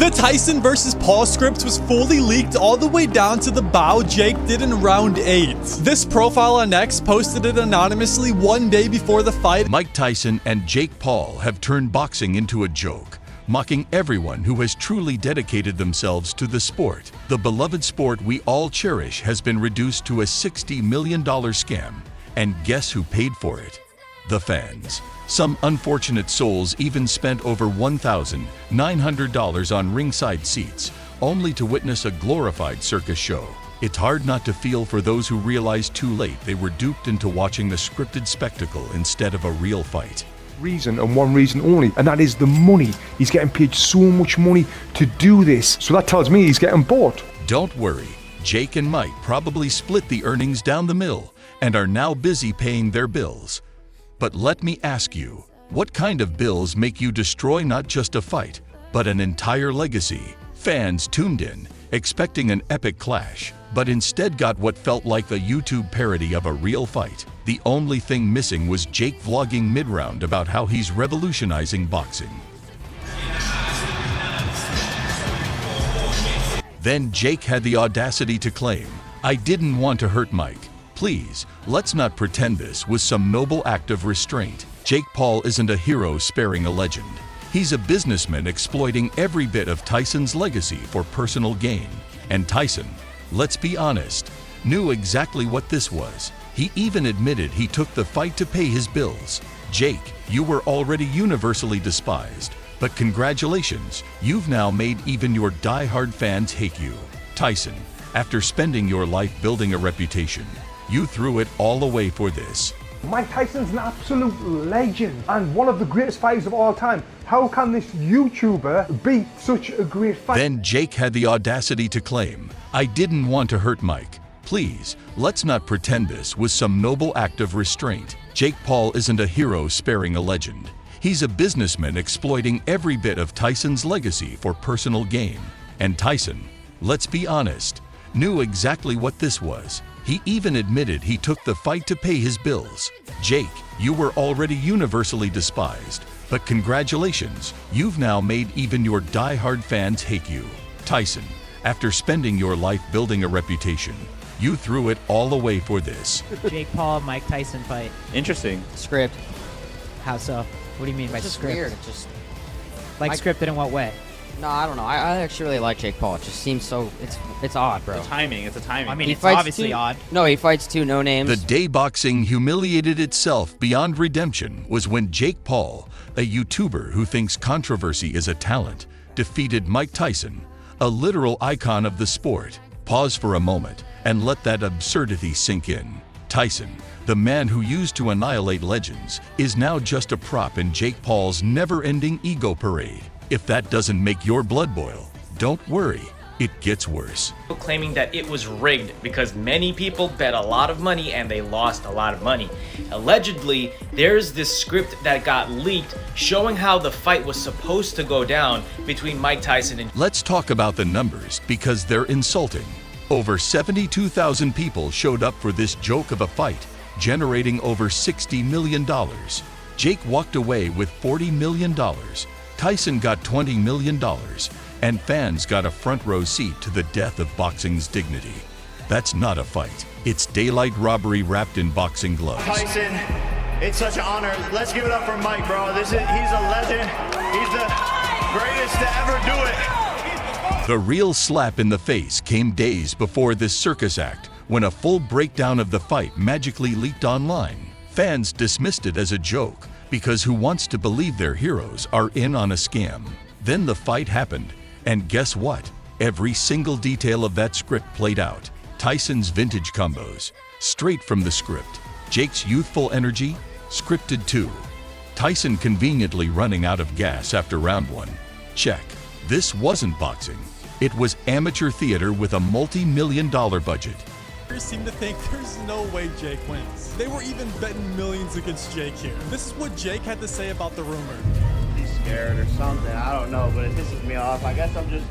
The Tyson vs. Paul script was fully leaked all the way down to the bow Jake did in round 8. This profile on X posted it anonymously one day before the fight. Mike Tyson and Jake Paul have turned boxing into a joke, mocking everyone who has truly dedicated themselves to the sport. The beloved sport we all cherish has been reduced to a $60 million scam. And guess who paid for it? The fans. Some unfortunate souls even spent over $1,900 on ringside seats, only to witness a glorified circus show. It's hard not to feel for those who realized too late they were duped into watching the scripted spectacle instead of a real fight. Reason and one reason only, and that is the money. He's getting paid so much money to do this, so that tells me he's getting bought. Don't worry, Jake and Mike probably split the earnings down the middle and are now busy paying their bills. But let me ask you, what kind of bills make you destroy not just a fight, but an entire legacy? Fans tuned in, expecting an epic clash, but instead got what felt like a YouTube parody of a real fight. The only thing missing was Jake vlogging mid-round about how he's revolutionizing boxing. Then Jake had the audacity to claim, "I didn't want to hurt Mike. Please, let's not pretend this was some noble act of restraint." Jake Paul isn't a hero sparing a legend. He's a businessman exploiting every bit of Tyson's legacy for personal gain. And Tyson, let's be honest, knew exactly what this was. He even admitted he took the fight to pay his bills. Jake, you were already universally despised, but congratulations, you've now made even your die-hard fans hate you. Tyson, after spending your life building a reputation, you threw it all away for this. Mike Tyson's an absolute legend and one of the greatest fighters of all time. How can this YouTuber beat such a great fighter? Then Jake had the audacity to claim, "I didn't want to hurt Mike. Please, let's not pretend this was some noble act of restraint." Jake Paul isn't a hero sparing a legend. He's a businessman exploiting every bit of Tyson's legacy for personal gain. And Tyson, let's be honest, knew exactly what this was. He even admitted he took the fight to pay his bills. Jake, you were already universally despised, but congratulations, you've now made even your die-hard fans hate you. Tyson, after spending your life building a reputation, you threw it all away for this. Jake Paul, Mike Tyson fight. Interesting. Script. How so? What do you mean by It's just script? weird. It just Like Mike- scripted in what way? no, I don't know. I actually really like Jake Paul. It just seems so. It's odd, bro. The timing. It's a timing. I mean, He it's fights obviously two- odd. No, he fights two no names. The day boxing humiliated itself beyond redemption was when Jake Paul, a YouTuber who thinks controversy is a talent, defeated Mike Tyson, a literal icon of the sport. Pause for a moment and let that absurdity sink in. Tyson, the man who used to annihilate legends, is now just a prop in Jake Paul's never-ending ego parade. If that doesn't make your blood boil, don't worry, it gets worse. Claiming that it was rigged because many people bet a lot of money and they lost a lot of money. Allegedly, there's this script that got leaked showing how the fight was supposed to go down between Mike Tyson and... Let's talk about the numbers because they're insulting. Over 72,000 people showed up for this joke of a fight, generating over $60 million. Jake walked away with $40 million. Tyson got $20 million, and fans got a front row seat to the death of boxing's dignity. That's not a fight. It's daylight robbery wrapped in boxing gloves. Tyson, it's such an honor. Let's give it up for Mike, bro. He's a legend. He's the greatest to ever do it. The real slap in the face came days before this circus act, when a full breakdown of the fight magically leaked online. Fans dismissed it as a joke, because who wants to believe their heroes are in on a scam? Then the fight happened, and guess what? Every single detail of that script played out. Tyson's vintage combos, straight from the script. Jake's youthful energy, scripted too. Tyson conveniently running out of gas after round 1. Check. This wasn't boxing. It was amateur theater with a multi-million-dollar budget. Seem to think there's no way Jake wins. They were even betting millions against Jake here. This is what Jake had to say about the rumor. He's scared or something. I don't know, but it pisses me off. I guess I'm just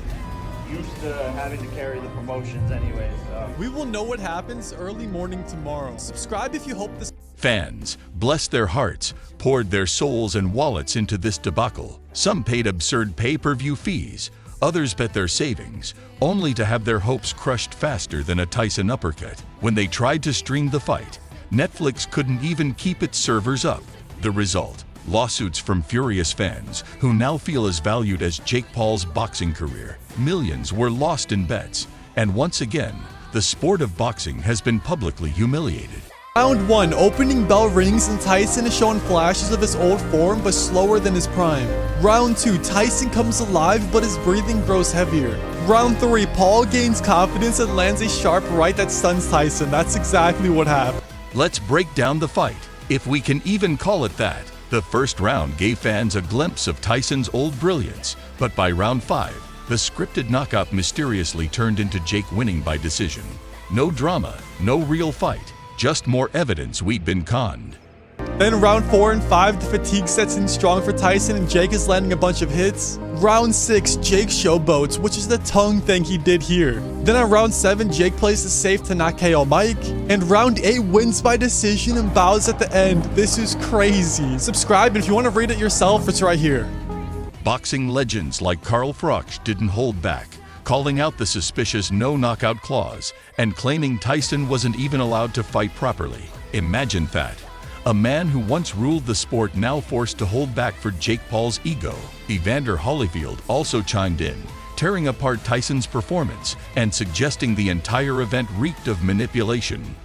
used to having to carry the promotions anyways. So. We will know what happens early morning tomorrow. Subscribe if you hope this... Fans, bless their hearts, poured their souls and wallets into this debacle. Some paid absurd pay-per-view fees, Others bet their savings, only to have their hopes crushed faster than a Tyson uppercut. When they tried to stream the fight, Netflix couldn't even keep its servers up. The result: lawsuits from furious fans who now feel as valued as Jake Paul's boxing career. Millions were lost in bets, and once again, the sport of boxing has been publicly humiliated. Round 1, opening bell rings and Tyson is showing flashes of his old form but slower than his prime. Round 2, Tyson comes alive but his breathing grows heavier. Round 3, Paul gains confidence and lands a sharp right that stuns Tyson. That's exactly what happened. Let's break down the fight, if we can even call it that. The first round gave fans a glimpse of Tyson's old brilliance, but by round 5, the scripted knockout mysteriously turned into Jake winning by decision. No drama, no real fight. Just more evidence we'd been conned. Then round 4 and 5, the fatigue sets in strong for Tyson and Jake is landing a bunch of hits. Round 6, Jake showboats, which is the tongue thing he did here. Then on round 7, Jake plays it safe to not KO Mike. And round 8 wins by decision and bows at the end. This is crazy. Subscribe, and if you want to read it yourself, it's right here. Boxing legends like Carl Froch didn't hold back, calling out the suspicious no knockout clause and claiming Tyson wasn't even allowed to fight properly. Imagine that. A man who once ruled the sport now forced to hold back for Jake Paul's ego. Evander Holyfield also chimed in, tearing apart Tyson's performance and suggesting the entire event reeked of manipulation.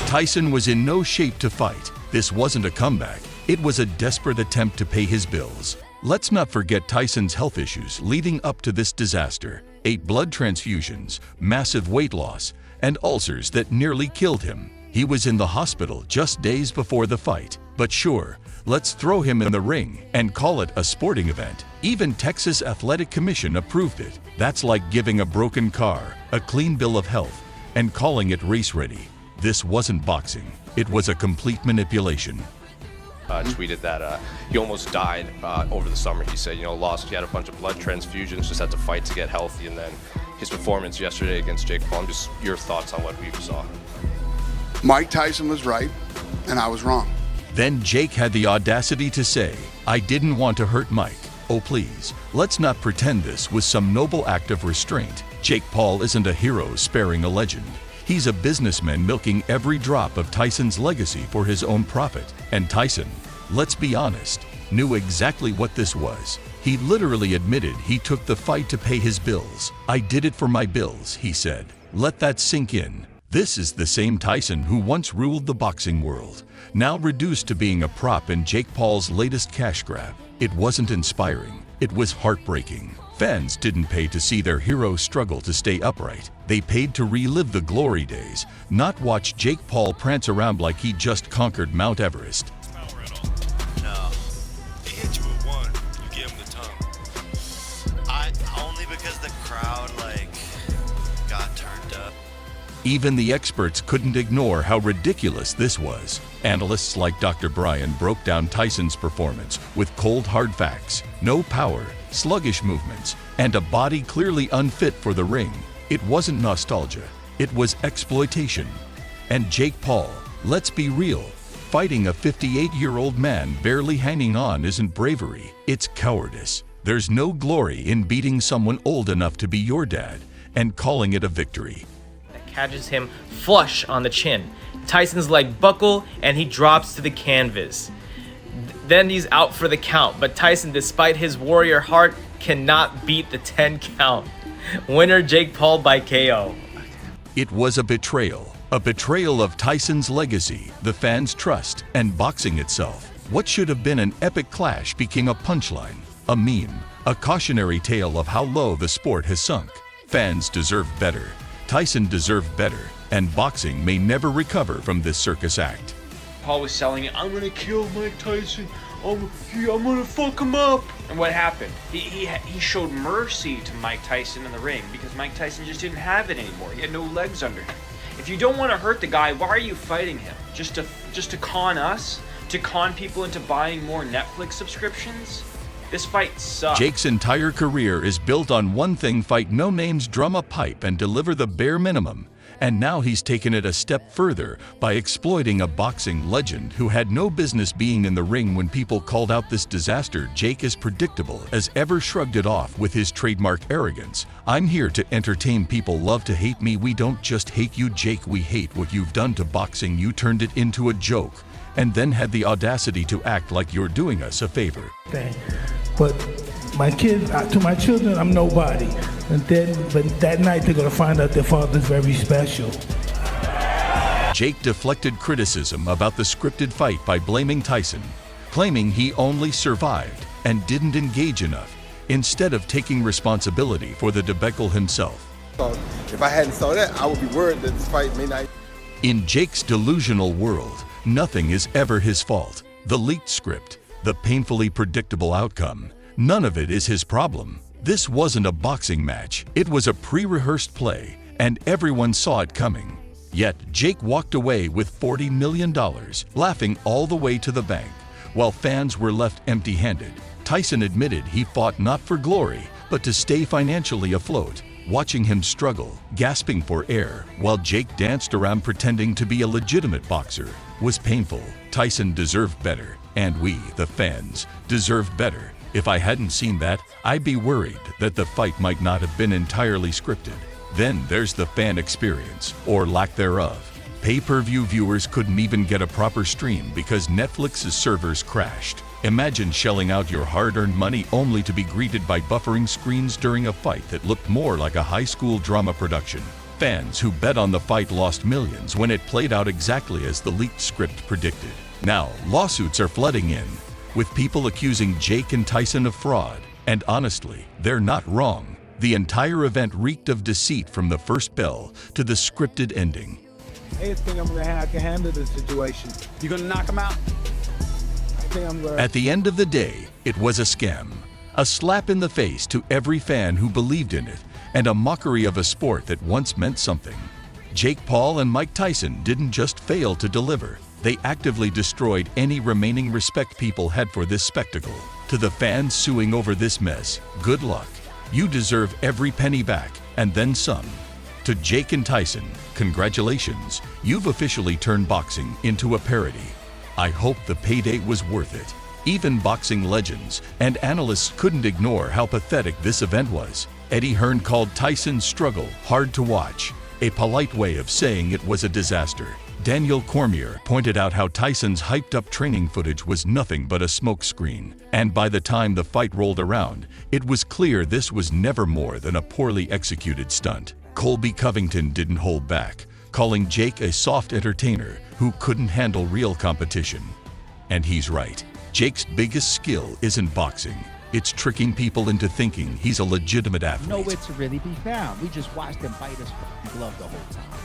Tyson was in no shape to fight. This wasn't a comeback. It was a desperate attempt to pay his bills. Let's not forget Tyson's health issues leading up to this disaster. 8 blood transfusions, massive weight loss, and ulcers that nearly killed him. He was in the hospital just days before the fight. But sure, let's throw him in the ring and call it a sporting event. Even Texas Athletic Commission approved it. That's like giving a broken car a clean bill of health and calling it race ready. This wasn't boxing. It was a complete manipulation. Tweeted that he almost died over the summer. He said, he had a bunch of blood transfusions, just had to fight to get healthy, and then his performance yesterday against Jake Paul. Just your thoughts on what we saw. Mike Tyson was right, and I was wrong. Then Jake had the audacity to say, "I didn't want to hurt Mike." Oh please, let's not pretend this was some noble act of restraint. Jake Paul isn't a hero sparing a legend. He's a businessman milking every drop of Tyson's legacy for his own profit. And Tyson, let's be honest, knew exactly what this was. He literally admitted he took the fight to pay his bills. "I did it for my bills," he said. Let that sink in. This is the same Tyson who once ruled the boxing world, now reduced to being a prop in Jake Paul's latest cash grab. It wasn't inspiring. It was heartbreaking. Fans didn't pay to see their hero struggle to stay upright. They paid to relive the glory days, not watch Jake Paul prance around like he just conquered Mount Everest. No. He hit you with one. You gave him the tongue. Only because the crowd, got turned up. Even the experts couldn't ignore how ridiculous this was. Analysts like Dr. Bryan broke down Tyson's performance with cold hard facts. No power, sluggish movements, and a body clearly unfit for the ring. It wasn't nostalgia, it was exploitation. And Jake Paul, let's be real, fighting a 58-year-old man barely hanging on isn't bravery, it's cowardice. There's no glory in beating someone old enough to be your dad and calling it a victory. That catches him flush on the chin. Tyson's leg buckle and he drops to the canvas. Then he's out for the count, but Tyson, despite his warrior heart, cannot beat the 10 count. Winner Jake Paul by KO. It was a betrayal of Tyson's legacy, the fans' trust, and boxing itself. What should have been an epic clash became a punchline, a meme, a cautionary tale of how low the sport has sunk. Fans deserve better. Tyson deserved better, and boxing may never recover from this circus act. Paul was selling it. "I'm gonna kill Mike Tyson. I'm gonna fuck him up." And what happened? He showed mercy to Mike Tyson in the ring because Mike Tyson just didn't have it anymore. He had no legs under him. If you don't want to hurt the guy, why are you fighting him? Just to con us? To con people into buying more Netflix subscriptions? This fight sucks. Jake's entire career is built on one thing: fight no names, drum a pipe, and deliver the bare minimum. And now he's taken it a step further by exploiting a boxing legend who had no business being in the ring when people called out this disaster. Jake, as predictable as ever, shrugged it off with his trademark arrogance. "I'm here to entertain. People love to hate me. We don't just hate you, Jake. We hate what you've done to boxing. You turned it into a joke and then had the audacity to act like you're doing us a favor." But my kids, to my children, I'm nobody. But that night they're gonna find out their father's very special. Jake deflected criticism about the scripted fight by blaming Tyson, claiming he only survived and didn't engage enough, instead of taking responsibility for the debacle himself. If I hadn't saw that, I would be worried that this fight may not. In Jake's delusional world, nothing is ever his fault. The leaked script, the painfully predictable outcome, none of it is his problem. This wasn't a boxing match. It was a pre-rehearsed play, and everyone saw it coming. Yet, Jake walked away with $40 million, laughing all the way to the bank, while fans were left empty-handed. Tyson admitted he fought not for glory, but to stay financially afloat. Watching him struggle, gasping for air, while Jake danced around pretending to be a legitimate boxer, was painful. Tyson deserved better, and we, the fans, deserved better. If I hadn't seen that, I'd be worried that the fight might not have been entirely scripted. Then there's the fan experience, or lack thereof. Pay-per-view viewers couldn't even get a proper stream because Netflix's servers crashed. Imagine shelling out your hard-earned money only to be greeted by buffering screens during a fight that looked more like a high school drama production. Fans who bet on the fight lost millions when it played out exactly as the leaked script predicted. Now, lawsuits are flooding in, with people accusing Jake and Tyson of fraud. And honestly, they're not wrong. The entire event reeked of deceit from the first bell to the scripted ending. I think I'm gonna have to handle the situation. You gonna knock him out? At the end of the day, it was a scam. A slap in the face to every fan who believed in it, and a mockery of a sport that once meant something. Jake Paul and Mike Tyson didn't just fail to deliver. They actively destroyed any remaining respect people had for this spectacle. To the fans suing over this mess, good luck. You deserve every penny back, and then some. To Jake and Tyson, congratulations. You've officially turned boxing into a parody. I hope the payday was worth it. Even boxing legends and analysts couldn't ignore how pathetic this event was. Eddie Hearn called Tyson's struggle hard to watch, a polite way of saying it was a disaster. Daniel Cormier pointed out how Tyson's hyped-up training footage was nothing but a smokescreen, and by the time the fight rolled around, it was clear this was never more than a poorly executed stunt. Colby Covington didn't hold back, calling Jake a soft entertainer who couldn't handle real competition. And he's right. Jake's biggest skill isn't boxing. It's tricking people into thinking he's a legitimate athlete. Nowhere to really be found. We just watched him bite his glove the whole time.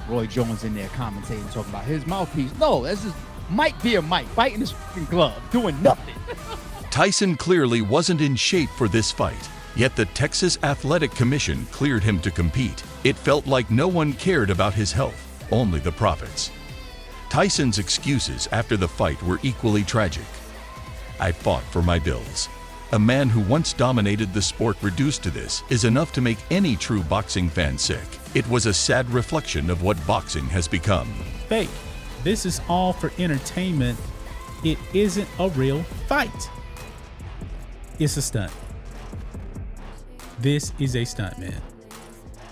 Roy Jones in there commentating, talking about his mouthpiece. No, that's just Mike being Mike, biting his glove, doing nothing. Tyson clearly wasn't in shape for this fight, yet the Texas Athletic Commission cleared him to compete. It felt like no one cared about his health, only the profits. Tyson's excuses after the fight were equally tragic. "I fought for my bills." A man who once dominated the sport reduced to this is enough to make any true boxing fan sick. It was a sad reflection of what boxing has become. Fake. This is all for entertainment. It isn't a real fight. It's a stunt. This is a stunt, man.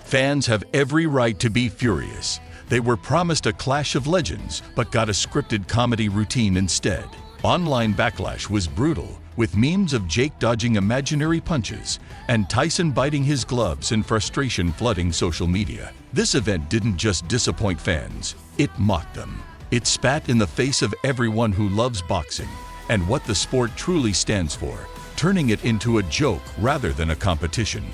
Fans have every right to be furious. They were promised a clash of legends, but got a scripted comedy routine instead. Online backlash was brutal, with memes of Jake dodging imaginary punches and Tyson biting his gloves in frustration flooding social media. This event didn't just disappoint fans, it mocked them. It spat in the face of everyone who loves boxing and what the sport truly stands for, turning it into a joke rather than a competition.